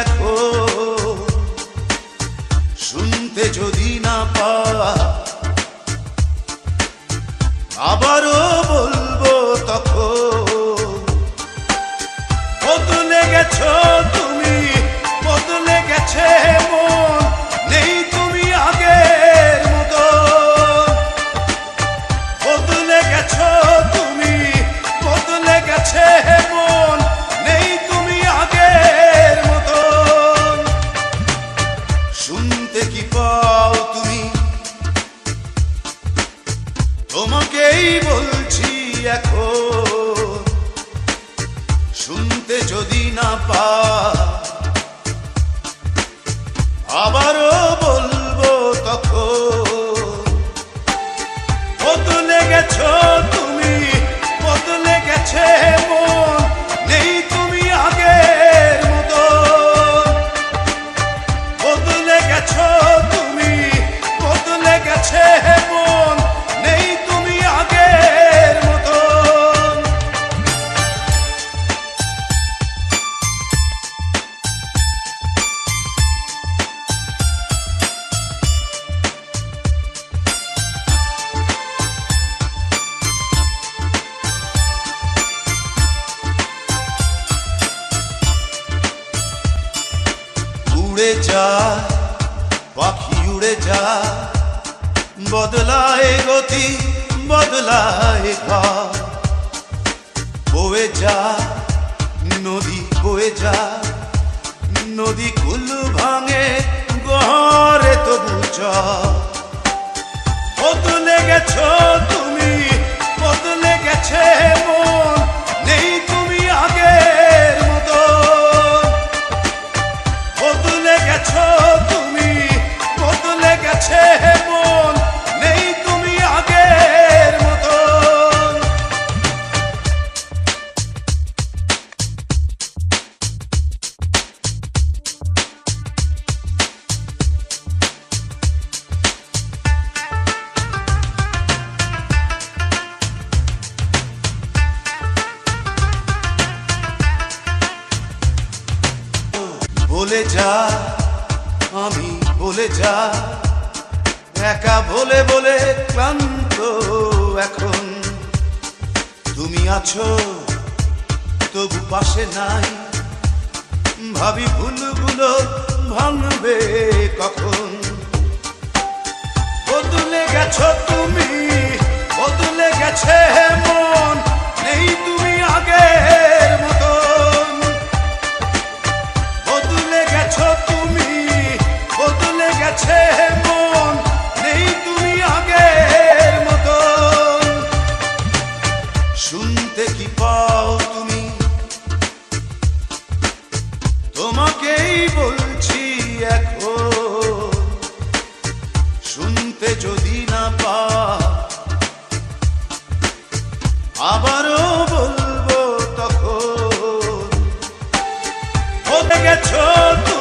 এখন শুনতে যদি না পা আবারও বলবো তখন বদলে গেছো তুমি, বদলে গেছে মন, নেই তুমি আগের মতো। বদলে গেছো তুমি, বদলে গেছে মন, নেই তুমি আগের মতো। শুনতে কি পাও তুমি, তোমাকেই বলছি এখন শুনতে যদি না পা আবারও বলবো তখন বদলে গেছো তুমি, বদলে গেছে মন, নেই তুমি আগের মতো। বদলে গেছো তুমি, বদলে গেছে মন, নেই তুমি আগের মতো। উড়ে যা পাখি উড়ে যা, বদলায় গতি বদলায় ঘর। বয়ে যা নদী বয়ে যা, নদী কুল ভাঙে গহরে তবু চর। বদলে গেছো তুমি, বদলে গেছে মন, নেই তুমি আগের মতো। বদলে গেছো তুমি, বদলে গেছে মন, নেই তুমি আগের মতো। বলে যা আমি বলে যা, একা বলে বলে ক্লান্ত এখন। তুমি আছো তবু পাশে নাই, ভাবি ভুলগুলো ভাঙবে কখন। বদলে গেছো তুমি, বদলে গেছে মন, নেই তুমি আগের মতন। বদলে গেছো তুমি, বদলে গেছে মন, নেই তুমি আগের মতন। শুনতে কি পাও তুমি, তোমাকেই বলছি এখন শুনতে যদি না পা আবারও বলবো তখন বদলে গেছো তুমি।